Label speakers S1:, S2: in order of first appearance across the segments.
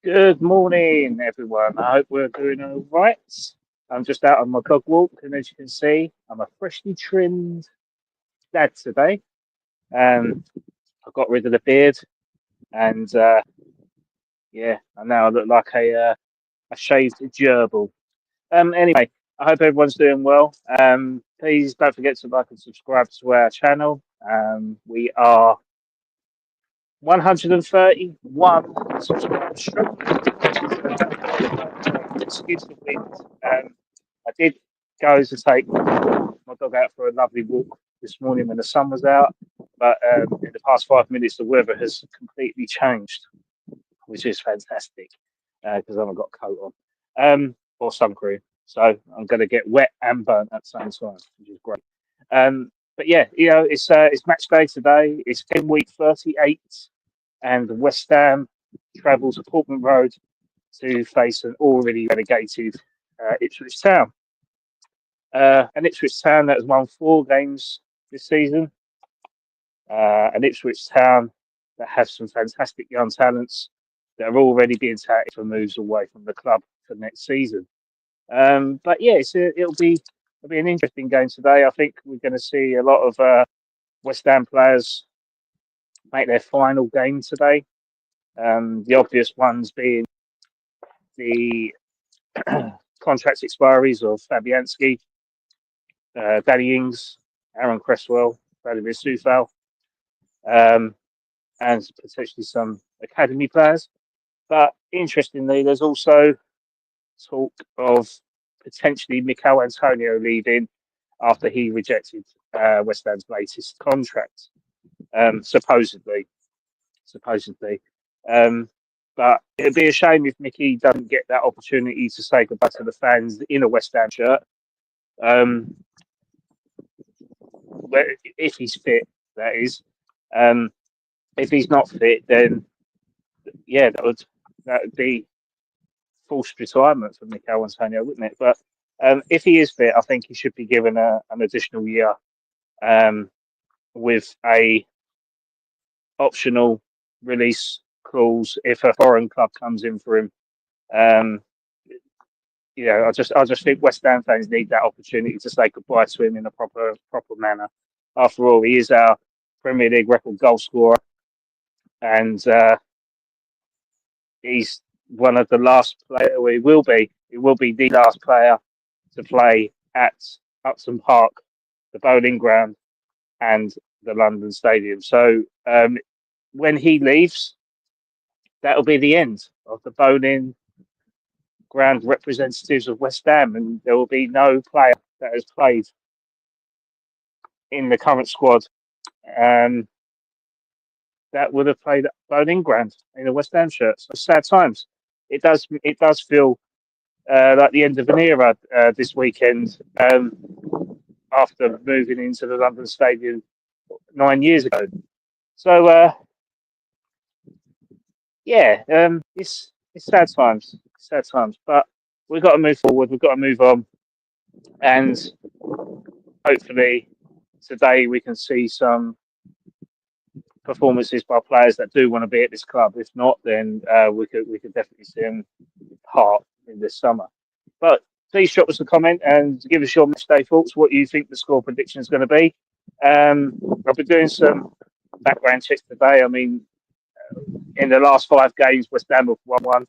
S1: Good morning, everyone. I hope we're doing all right. I'm just out on my dog walk, and as you can see, I'm a freshly trimmed dad today. I got rid of the beard, and yeah, I now look like a shaved gerbil. Anyway, I hope everyone's doing well. Please don't forget to like and subscribe to our channel. We are 131 subscribers strong. Excuse the wind. I did go to take my dog out for a lovely walk this morning when the sun was out, but in the past 5 minutes the weather has completely changed, which is fantastic because I haven't got a coat on or sun cream, so I'm going to get wet and burnt at the same time, which is great. But yeah, it's match day today. It's game week 38, and West Ham travel to Portman Road to face an already relegated Ipswich Town. An Ipswich Town that has won 4 games this season. An Ipswich Town that has some fantastic young talents that are already being touted for moves away from the club for next season. But yeah, it'll be an interesting game today. I think we're going to see a lot of West Ham players make their final game today. The obvious ones being the contract expiries of Fabianski, Danny Ings, Aaron Cresswell, Vladimir Sufal, and potentially some academy players. But interestingly, there's also talk of potentially Mikel Antonio leaving after he rejected West Ham's latest contract, supposedly. But it'd be a shame if Mickey doesn't get that opportunity to say goodbye to the fans in a West Ham shirt. If he's fit, that is. If he's not fit, then yeah, that would be forced retirement for Mikel Antonio, wouldn't it? But if he is fit, I think he should be given an additional year with a optional release clause if a foreign club comes in for him. I just think West Ham fans need that opportunity to say goodbye to him in a proper manner. After all, he is our Premier League record goal scorer, and he's one of the last players. He will be the last player to play at Upton Park, the Bowling Ground, and the London Stadium. So when he leaves, that'll be the end of the Bowling Ground representatives of West Ham, and there will be no player that has played in the current squad that would have played at Bowling Ground in a West Ham shirt. So sad times. It does feel like the end of an era this weekend after moving into the London Stadium 9 years ago. So it's sad times. Sad times, but we've got to move forward. We've got to move on, and hopefully today we can see some performances by players that do want to be at this club. If not, then we could definitely see them part in this summer. But please drop us a comment and give us your match day thoughts. What you think the score prediction is going to be. I've been doing some background checks today. I mean, in the last 5 games, West Ham have won 1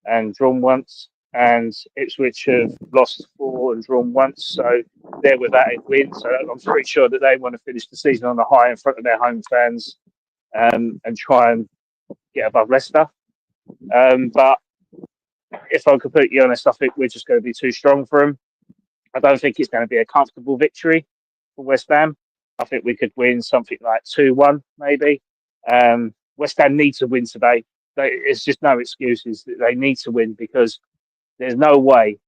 S1: and drawn once, and Ipswich have lost 4 and drawn once. So they're without a win. So I'm pretty sure that they want to finish the season on a high in front of their home fans and try and get above Leicester. But if I'm completely honest, I think we're just going to be too strong for them. I don't think it's going to be a comfortable victory for West Ham. I think we could win something like 2-1, maybe. West Ham need to win today. It's just no excuses. They need to win because there's no way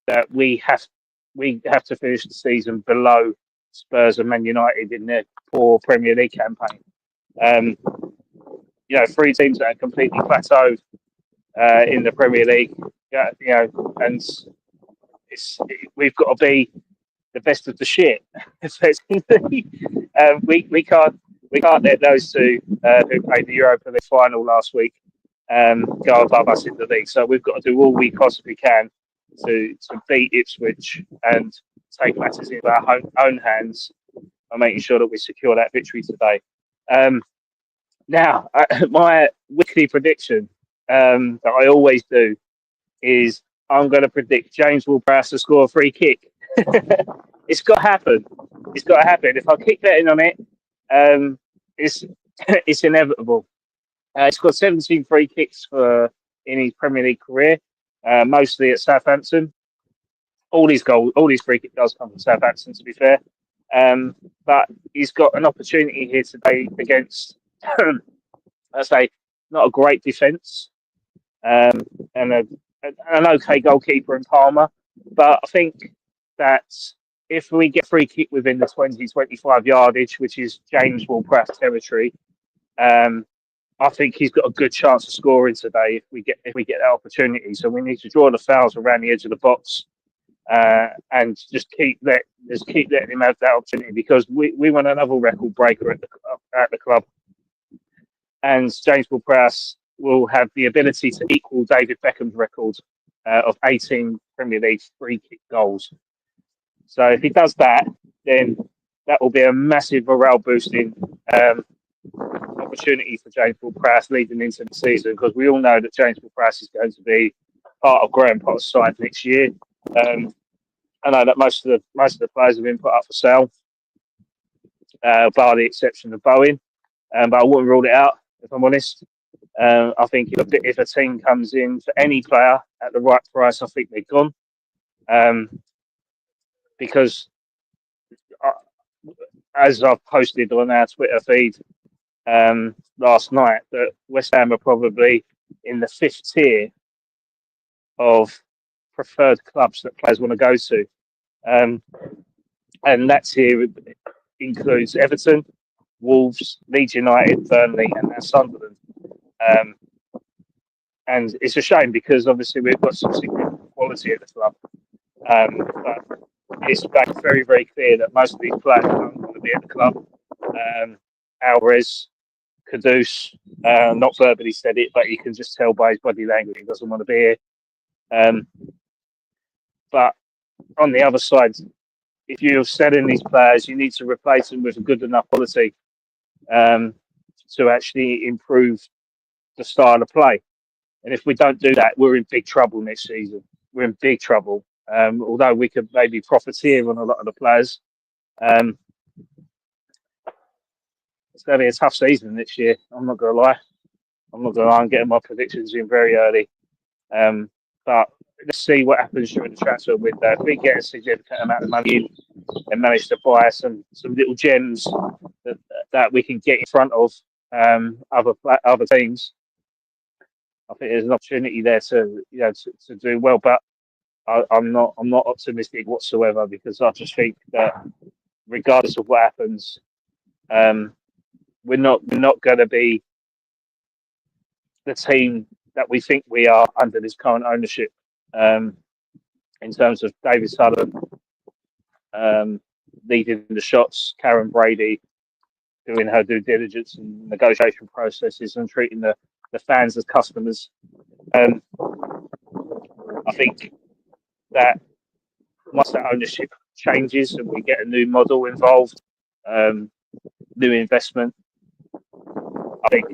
S1: that we have to finish the season below Spurs and Man United in their poor Premier League campaign. 3 teams that are completely plateaued in the Premier League. And we've got to be the best of the shit. We can't let those two who played the Europa League final last week go above us in the league. So we've got to do all we possibly can to beat Ipswich and take matters into our own hands and making sure that we secure that victory today. Now, my weekly prediction that I always do is I'm going to predict James Ward-Prowse to score a free kick. It's got to happen. It's got to happen. If I keep betting on it, it's it's inevitable. He's got 17 free kicks in his Premier League career, mostly at Southampton. All his free kick goals come from Southampton, to be fair. But he's got an opportunity here today against, I say, not a great defence, and an okay goalkeeper in Palmer. But I think that if we get free kick within the 20-25 yardage, which is James Ward-Prowse territory, I think he's got a good chance of scoring today if we get that opportunity. So we need to draw the fouls around the edge of the box, and just keep letting him have that opportunity, because we want another record breaker at the club, and James Ward-Prowse will have the ability to equal David Beckham's record of 18 Premier League free kick goals. So if he does that, then that will be a massive morale boosting opportunity for James Ward-Prowse leading into the season, because we all know that James Ward-Prowse is going to be part of Graham Potter's side next year. I know that most of the players have been put up for sale, bar the exception of Bowen, but I wouldn't rule it out, if I'm honest. I think if a team comes in for any player at the right price, I think they're gone. Because as I've posted on our Twitter feed last night, that West Ham are probably in the 5th tier of preferred clubs that players want to go to. And that tier includes Everton, Wolves, Leeds United, Burnley, and now Sunderland. And it's a shame, because obviously we've got some significant quality at the club. But it's very, very clear that most of these players don't want to be at the club. Alvarez, Kudus, not verbally said it, but you can just tell by his body language he doesn't want to be here. But on the other side, if you're selling these players, you need to replace them with a good enough quality to actually improve the style of play. And if we don't do that, we're in big trouble next season. We're in big trouble. Although we could maybe profiteer on a lot of the players, it's going to be a tough season next year. I'm not going to lie. I'm getting my predictions in very early. But let's see what happens during the transfer window. If we get a significant amount of money in and manage to buy some little gems that we can get in front of other teams, I think there's an opportunity there to do well. But I'm not optimistic whatsoever, because I just think that regardless of what happens, we're not going to be the team that we think we are under this current ownership. In terms of David Sutherland leading the shots, Karen Brady doing her due diligence and negotiation processes and treating the fans as customers. I think that once that ownership changes and we get a new model involved, new investment, I think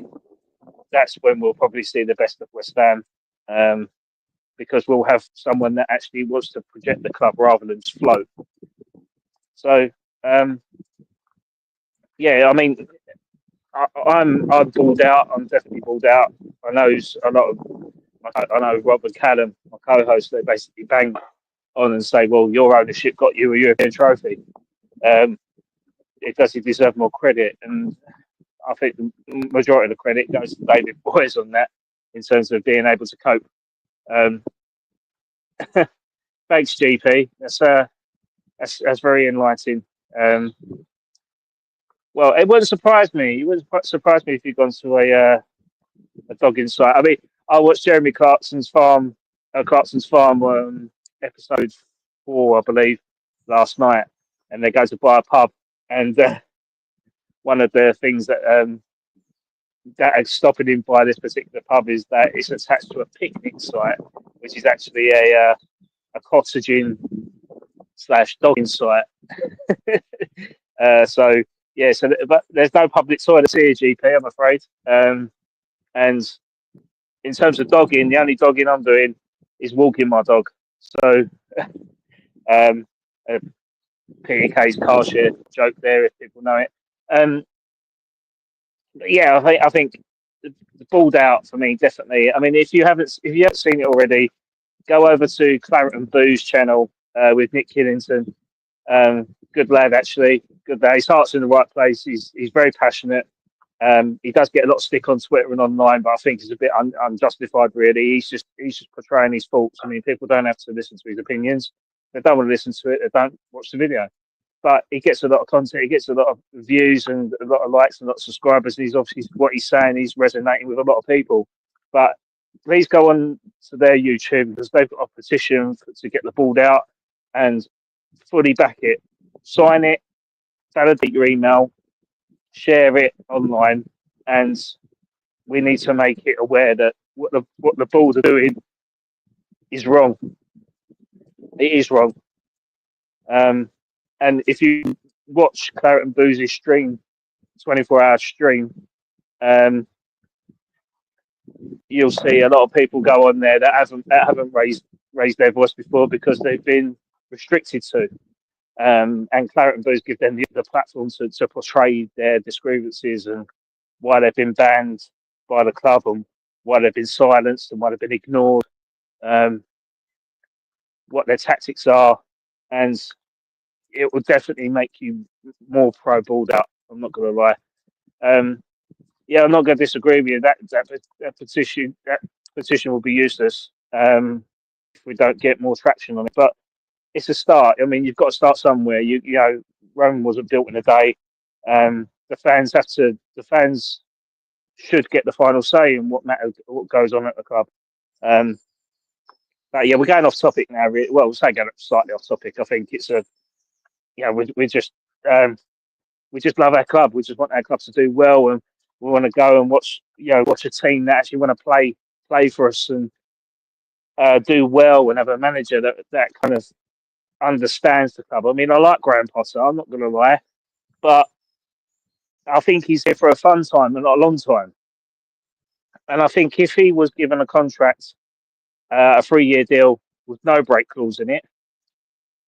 S1: that's when we'll probably see the best of West Ham, because we'll have someone that actually wants to project the club rather than just float. So, yeah, I mean, I'm balled out. I'm definitely balled out. I know Rob and Callum, my co-hosts, they basically bang on and say, "Well, your ownership got you a European trophy." Does he deserve more credit? And I think the majority of the credit goes to David Boyes on that, in terms of being able to cope. Thanks, GP. That's very enlightening. Well, it wouldn't surprise me. It wouldn't surprise me if you'd gone to a dogging site. I mean, I watched Jeremy Clarkson's Farm episode 4, I believe, last night, and they go to buy a pub, and one of the things that that is stopping him by this particular pub is that it's attached to a picnic site, which is actually a cottaging slash dogging site. So yeah, but there's no public toilets here, GP, I'm afraid. And in terms of dogging, the only dogging I'm doing is walking my dog. So um, a P&K's car share joke there, if people know it. But yeah, I think the balled out for me definitely. I mean, if you haven't seen it already, go over to Claret and Boo's channel with Nick Killington. Good lad, actually. Good lad. His heart's in the right place. He's very passionate. He does get a lot of stick on Twitter and online, but I think it's a bit unjustified. Really, he's just portraying his thoughts. I mean, people don't have to listen to his opinions. They don't want to listen to it. They don't watch the video. But he gets a lot of content. He gets a lot of views and a lot of likes and a lot of subscribers. And he's obviously what he's saying. He's resonating with a lot of people. But please go on to their YouTube because they've got a petition to get the ball out and fully back it. Sign it, validate your email, share it online, and we need to make it aware that what the balls are doing is wrong. It is wrong. And if you watch Claret and Boozy's stream, 24-hour stream, you'll see a lot of people go on there that haven't raised their voice before because they've been restricted to. And Claret and Booze give them the platform to portray their disgrievances and why they've been banned by the club and why they've been silenced and why they've been ignored, what their tactics are, and it will definitely make you more pro balled out. I'm not going to lie. Yeah, I'm not going to disagree with you. That petition will be useless if we don't get more traction on it. But it's a start. I mean, you've got to start somewhere. You know, Rome wasn't built in a day. The fans should get the final say in what goes on at the club. But yeah, we're going off topic now. Well, we'll say going slightly off topic. I think it's we just love our club. We just want our club to do well, and we want to go and watch a team that actually want to play for us and do well, and have a manager that kind of understands the club. I mean, I like Graham Potter. I'm not going to lie, but I think he's here for a fun time and not a long time. And I think if he was given a contract, a 3-year deal with no break clause in it,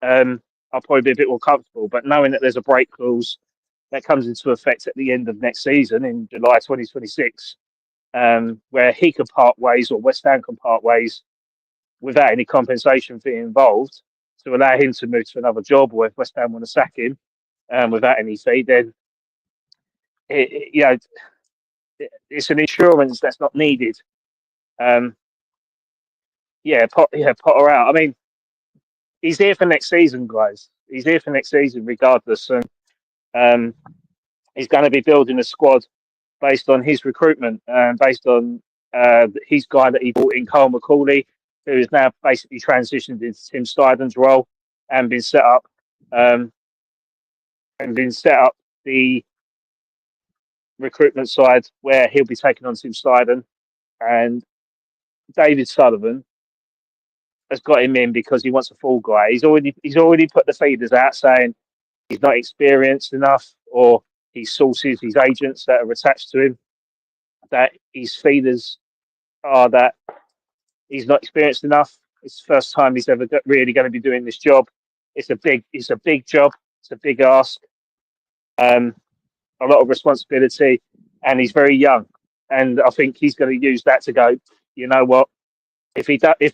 S1: I'll probably be a bit more comfortable. But knowing that there's a break clause that comes into effect at the end of next season in July 2026, where he could part ways or West Ham can part ways without any compensation fee involved to allow him to move to another job, or if West Ham want to sack him without any fee, then it's an insurance that's not needed. Potter out. I mean, he's here for next season, guys. He's here for next season, regardless, and he's going to be building a squad based on his recruitment and based on his guy that he brought in, Carl McCauley, who is now basically transitioned into Tim Steiden's role and been set up the recruitment side where he'll be taking on Tim Steiden, and David Sullivan has got him in because he wants a full guy. He's already put the feeders out saying he's not experienced enough, or his sources, his agents that are attached to him, that his feeders are that he's not experienced enough. It's the first time he's ever really going to be doing this job. It's a big job. It's a big ask. A lot of responsibility, and he's very young. And I think he's going to use that to go, you know what? If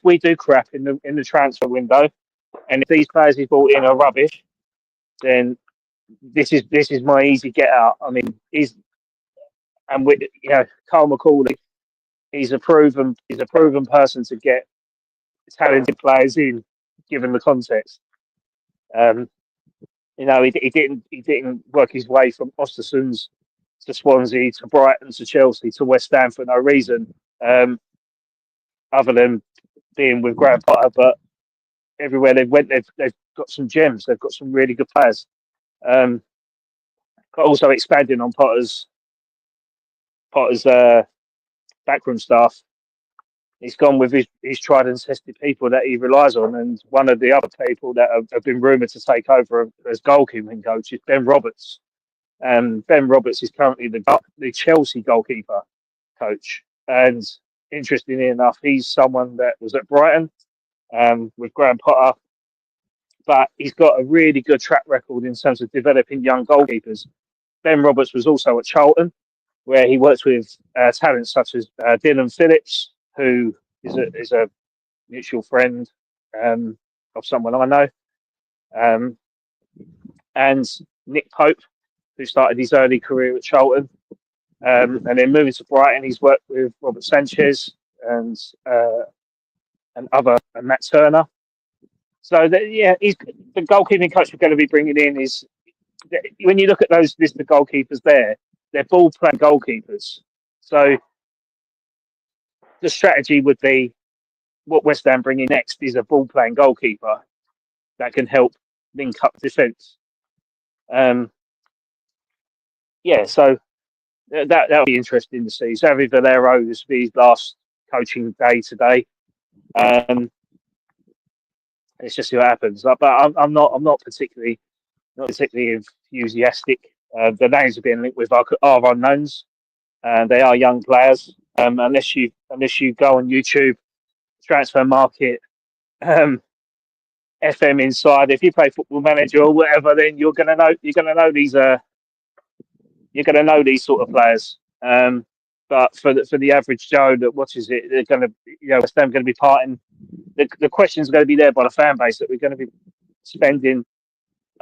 S1: we do crap in the transfer window, and if these players he's brought in are rubbish, then this is my easy get out. I mean, Carl McCauley, he's a proven person to get talented players in, given the context. He didn't work his way from Ostersunds to Swansea to Brighton to Chelsea to West Ham for no reason, other than being with Graham Potter. But everywhere they went, they've got some gems. They've got some really good players. But also expanding on Potter's Potter's backroom staff. He's gone with his tried and tested people that he relies on, and one of the other people that have been rumoured to take over as goalkeeping coach is Ben Roberts. Ben Roberts is currently the Chelsea goalkeeper coach, and interestingly enough, he's someone that was at Brighton with Graham Potter, but he's got a really good track record in terms of developing young goalkeepers. Ben Roberts was also at Charlton, where he works with talents such as Dylan Phillips, who is a mutual friend of someone I know, and Nick Pope, who started his early career at Charlton, and then moving to Brighton, he's worked with Robert Sanchez and Matt Turner. So he's the goalkeeping coach we're going to be bringing in is. When you look at those list of goalkeepers there, they're ball playing goalkeepers. So the strategy would be what West Ham bring in next is a ball playing goalkeeper that can help link up defence. So that'll be interesting to see. Xavi Valero, this will be his last coaching day today. Let's just see what happens. But I'm not particularly enthusiastic. The names are being linked with are unknowns, and they are young players. Unless you go on YouTube, Transfer Market, FM Inside. If you play Football Manager or whatever, then you're gonna know these sort of players. But for the average Joe that watches it, they're gonna West Ham going to be parting. The questions are going to be there by the fan base that we're going to be spending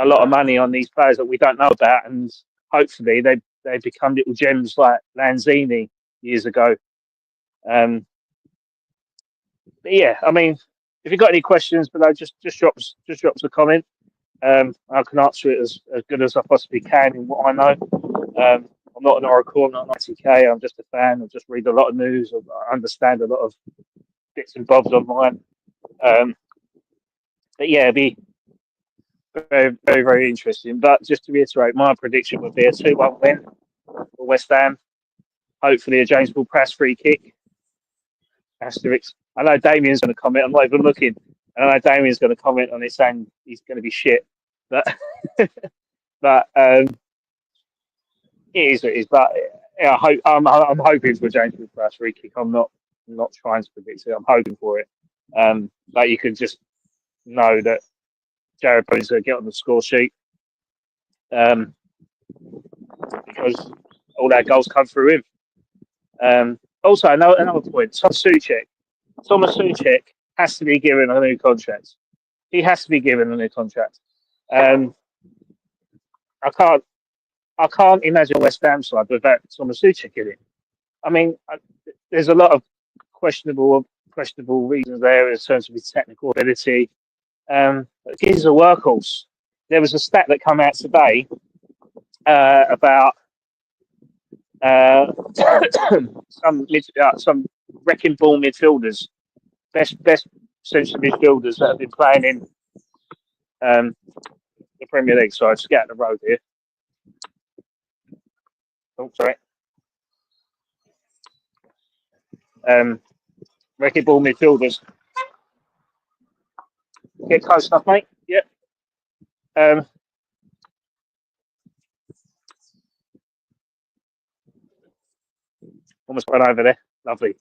S1: a lot of money on these players that we don't know about, and hopefully they become little gems like Lanzini years ago. But yeah, I mean, if you've got any questions below, just drop us a comment. I can answer it as good as I possibly can in what I know. I'm not an oracle, I'm not an ITK, I'm just a fan. I just read a lot of news, I understand a lot of bits and bobs online. But yeah, it'd be very, very, very interesting. But just to reiterate, my prediction would be a 2-1 win for West Ham. Hopefully a James Ward-Prowse free kick. Asterisk. I know Damien's going to comment. I'm not even looking. And I know Damien's going to comment on it saying he's going to be shit. But it is what it is. But yeah, I'm hoping for a James Ward-Prowse free kick. I'm not trying to predict it. I'm hoping for it. But you can just know that Jared Bowen's going to get on the score sheet because all our goals come through him. Also, another point, Thomas Souček has to be given a new contract. He has to be given a new contract. I can't imagine a West Ham side without Thomas Souček in it. I mean, there's a lot of questionable reasons there in terms of his technical ability. He's a workhorse. There was a stat that came out today about some wrecking ball midfielders, best central midfielders that have been playing in the Premier League. So I just get out the road here. Oh, sorry. Wrecking ball midfielders. Get close enough, mate. Yep. Almost went over there. Lovely.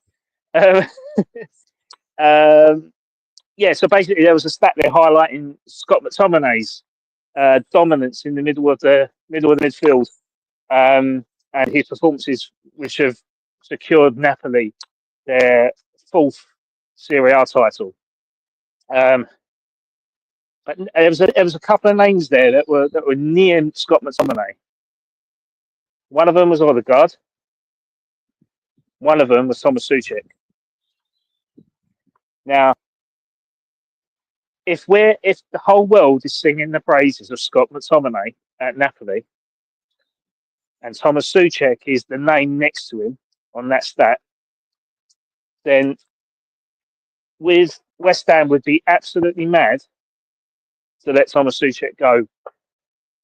S1: Yeah, so basically there was a stat there highlighting Scott McTominay's dominance in the middle of the midfield and his performances, which have secured Napoli their 4th Serie A title. But there was a couple of names there that were near Scott McTominay. One of them was Odegaard. One of them was Thomas Souček. Now, if the whole world is singing the praises of Scott McTominay at Napoli, and Thomas Souček is the name next to him on that stat, then with West Ham would be absolutely mad to let Thomas Souček go,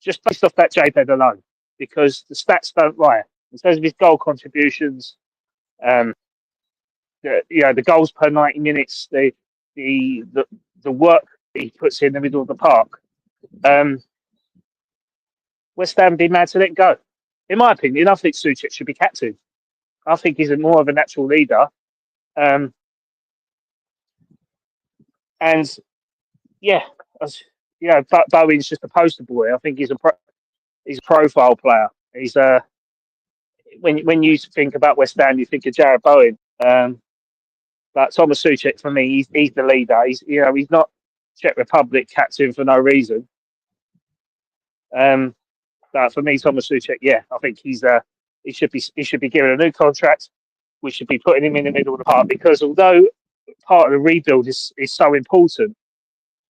S1: just based off that JPEG alone, because the stats don't lie. In terms of his goal contributions, um, the goals per 90 minutes, the the work he puts in the middle of the park. Um, West Ham be mad to let go. In my opinion, I think Souček should be captain. I think he's more of a natural leader. Um, and yeah, Bowen's just a poster boy. I think he's a profile player. He's when you think about West Ham, you think of Jared Bowen. But Thomas Souček, for me, he's the leader. He's not Czech Republic captain for no reason. But for me, Thomas Souček, yeah, I think he should be given a new contract. We should be putting him in the middle of the park because although part of the rebuild is so important,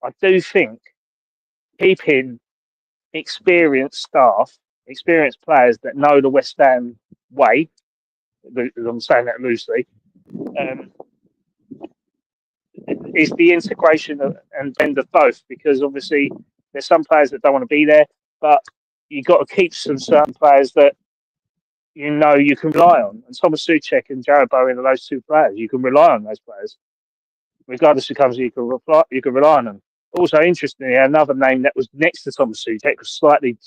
S1: I do think keeping experienced staff, experienced players that know the West Ham way, I'm saying that loosely, is the integration and blend of both. Because obviously there's some players that don't want to be there, but you've got to keep some certain players that you can rely on. And Thomas Souček and Jared Bowen are those two players. You can rely on those players. Regardless who comes, you can rely on them. Also, interestingly, another name that was next to Thomas Souček, was slightly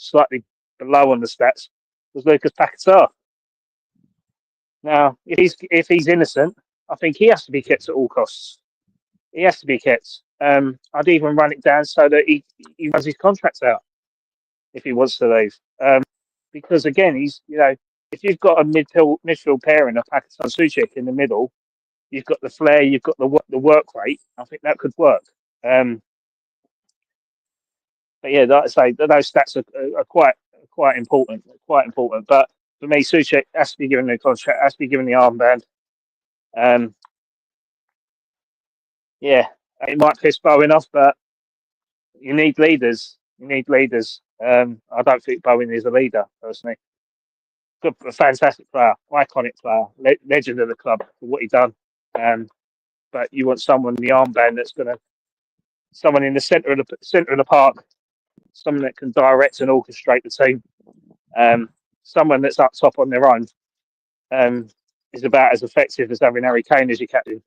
S1: below on the stats, was Lucas Paquetá. Now, if he's innocent, I think he has to be kept at all costs. He has to be kept. I'd even run it down so that he runs his contracts out if he wants to leave. Because again, if you've got a midfield pairing of Paquetá and Souček in the middle, you've got the flair, you've got the work rate. I think that could work. But yeah, like I say, those stats are quite important. Quite important. But for me, Souček has to be given the contract, has to be given the armband. Yeah, it might piss Bowen off, but you need leaders. You need leaders. I don't think Bowen is a leader, personally. Good, a fantastic player, iconic player, legend of the club for what he done. But you want someone in the armband someone in the centre of the park, someone that can direct and orchestrate the team. Someone that's up top on their own is about as effective as having Harry Kane as your captain.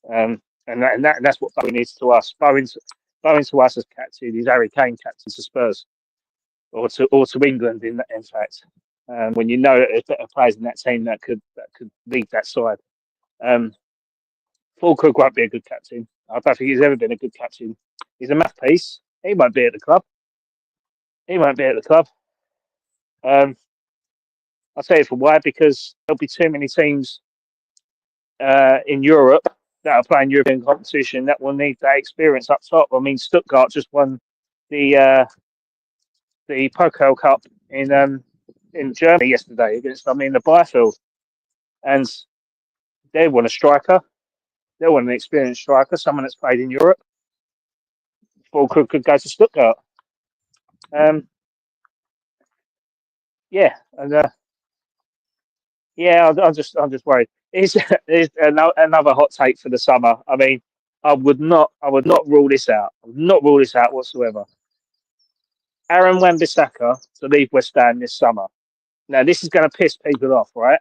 S1: And that's what Bowen is to us. Bowen to us as captain is Harry Kane captain to Spurs or to England in fact. When you know that there's better players in that team that could lead that side. Fulkrug won't be a good captain. I don't think he's ever been a good captain. He's a mouthpiece. He won't be at the club. I'll tell you for why, because there'll be too many teams in Europe that are playing European competition that will need that experience up top. I mean, Stuttgart just won the Pokal Cup in Germany yesterday against the Bielefeld, and they want a striker. They want an experienced striker, someone that's played in Europe. Fulkrug could go to Stuttgart. I'm just worried. Here's another hot take for the summer. I mean, I would not rule this out. I would not rule this out whatsoever. Aaron Wan-Bissaka to leave West Ham this summer. Now, this is going to piss people off, right?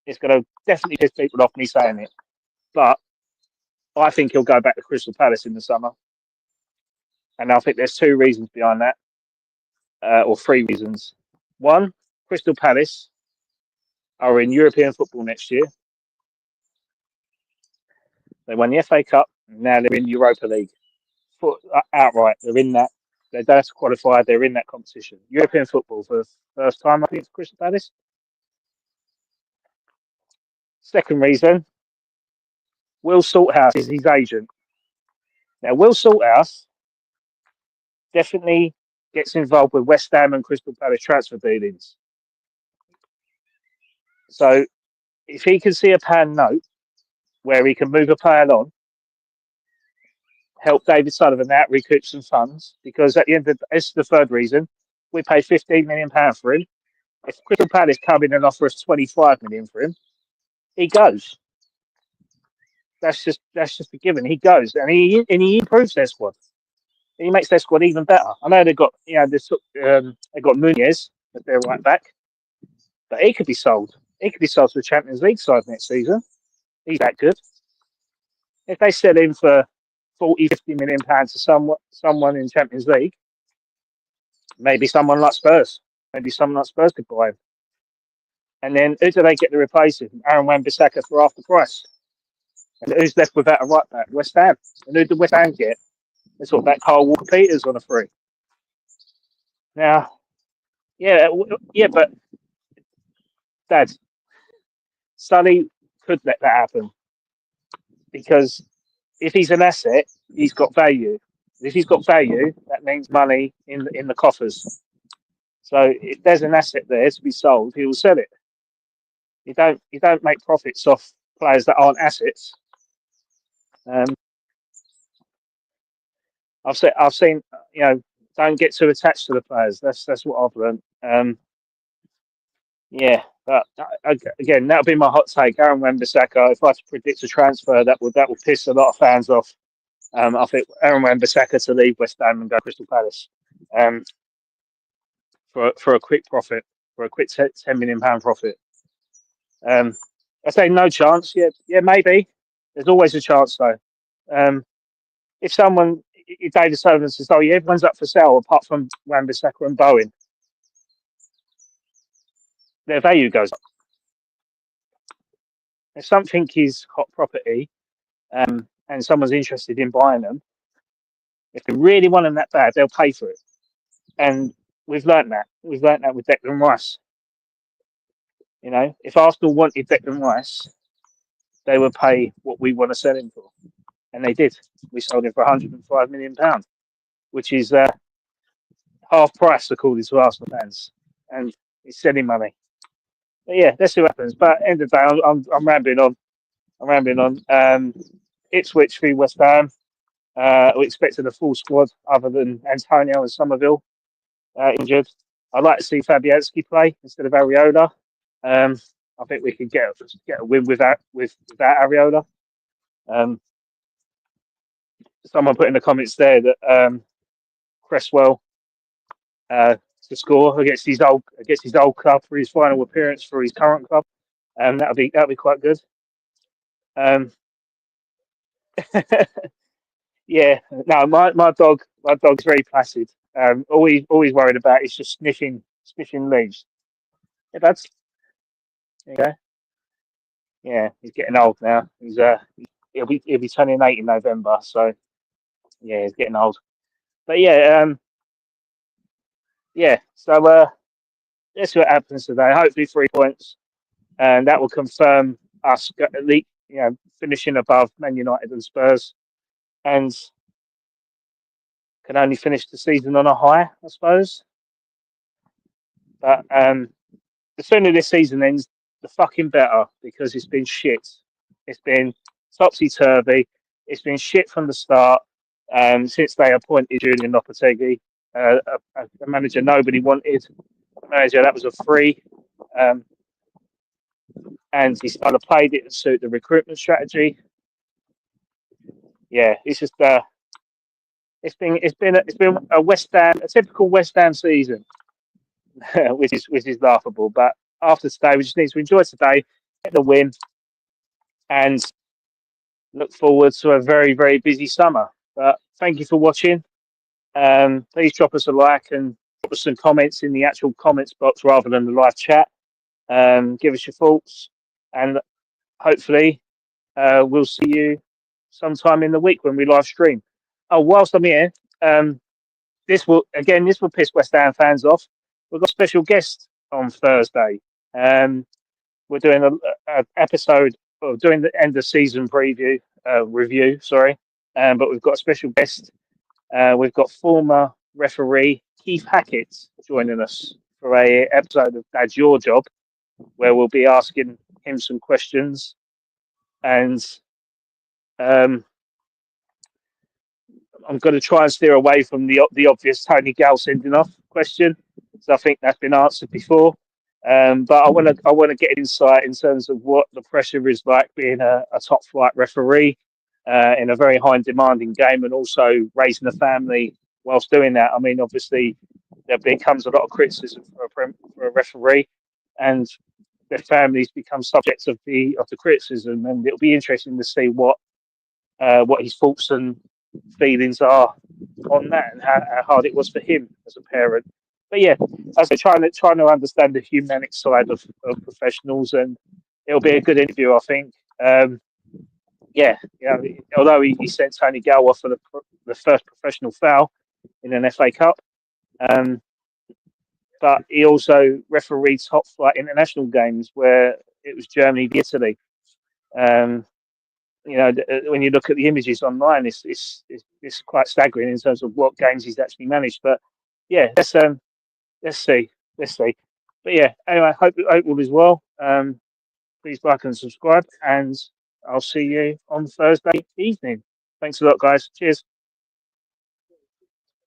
S1: It's going to definitely piss people off me saying it. But I think he'll go back to Crystal Palace in the summer. And I think there's two reasons behind that, or three reasons. One, Crystal Palace are in European football next year. They won the FA Cup, and now they're in Europa League. Outright, they're in that. They don't have to qualify, they're in that competition. European football for the first time, I think, for Crystal Palace. Second reason, Will Salthouse is his agent. Now, Will Salthouse definitely gets involved with West Ham and Crystal Palace transfer dealings. So, if he can see a pan note where he can move a player on, help David Sullivan out, recoup some funds, because at the end of this is the third reason, we pay £15 million for him. If Crystal Palace come in and offer us £25 million for him, he goes. That's just a given. He goes and he improves their squad. He makes their squad even better. I know they've got they got Nunez at their right back, but he could be sold. He could be sold to the Champions League side next season. He's that good. If they sell him for 40, 50 million pounds to someone in Champions League, maybe someone like Spurs. Maybe someone like Spurs could buy him. And then who do they get to replace him? Aaron Wan-Bissaka for half the price. And who's left without a right back? West Ham. And who did West Ham get? They sort of back Carl Walker-Peters on a free. Now, yeah, but Dad, Sully could let that happen because if he's an asset, he's got value. If he's got value, that means money in the coffers. So if there's an asset there to be sold, he will sell it. You don't make profits off players that aren't assets. I've seen don't get too attached to the players. That's what I've learned. Yeah, but again, that'll be my hot take. Aaron Wan-Bissaka. If I had to predict a transfer, that would piss a lot of fans off. I think Aaron Wan-Bissaka to leave West Ham and go Crystal Palace. For a quick profit, for a quick £10 million profit. I say no chance. Yeah, maybe. There's always a chance though. If David Sullivan says, "Oh yeah, everyone's up for sale apart from Wan-Bissaka and Bowen," their value goes up. If something is hot property, and someone's interested in buying them, if they really want them that bad, they'll pay for it. And we've learnt that. We've learnt that with Declan Rice. If Arsenal wanted Declan Rice, they would pay what we want to sell him for. And they did. We sold him for £105 million, which is half price according to Arsenal fans. And it's selling money. But yeah, let's see what happens. But at the end of the day, I'm rambling on. Ipswich v West Ham. We expected a full squad other than Antonio and Somerville injured. I'd like to see Fabianski play instead of Areola. I think we could get a win without Areola. Someone put in the comments there that Cresswell to score against his old club for his final appearance for his current club. That'll be quite good. Yeah, no, my dog's very placid. Always worried about is just sniffing leaves. Yeah, that's okay. Yeah, he's getting old now. He'll be turning 8 in November, so yeah, he's getting old. But yeah, So let's see what happens today. Hopefully 3 points, and that will confirm us at least, finishing above Man United and Spurs, and can only finish the season on a high, I suppose. But the sooner this season ends, the fucking better, because it's been shit. It's been topsy-turvy. It's been shit from the start since they appointed Julian Lopetegui, a manager nobody wanted, a manager that was a free, and he kind of played it to suit the recruitment strategy. Yeah, it's just it's been a typical West Ham season, which is laughable. But after today, we just need to enjoy today, get the win, and look forward to a very, very busy summer. But thank you for watching. Please drop us a like and drop us some comments in the actual comments box rather than the live chat. Give us your thoughts, and hopefully we'll see you sometime in the week when we live stream. Oh, whilst I'm here, this will piss West Ham fans off. We've got a special guest on Thursday. We're doing an episode, or doing the end of season review. But we've got a special guest. We've got former referee Keith Hackett joining us for a episode of Dad's Your Job, where we'll be asking him some questions, and I'm going to try and steer away from the obvious Tony Gale sending off question, because I think that's been answered before. But I want to get insight in terms of what the pressure is like being a top flight referee in a very high and demanding game, and also raising a family whilst doing that. I mean, obviously there becomes a lot of criticism for a referee, and their families become subjects of the criticism, and it'll be interesting to see what his thoughts and feelings are on that, and how hard it was for him as a parent. But yeah, as I trying to understand the humanic side of professionals, and it'll be a good interview, I think. Yeah, although he sent Tony Gale off for the first professional foul in an FA Cup, um, but he also refereed top flight international games where it was Germany v Italy. Um, when you look at the images online, it's quite staggering in terms of what games he's actually managed. But yeah, let's see, let's see. But yeah, anyway, hope all is well. Please like and subscribe, and I'll see you on Thursday evening. Thanks a lot, guys. Cheers.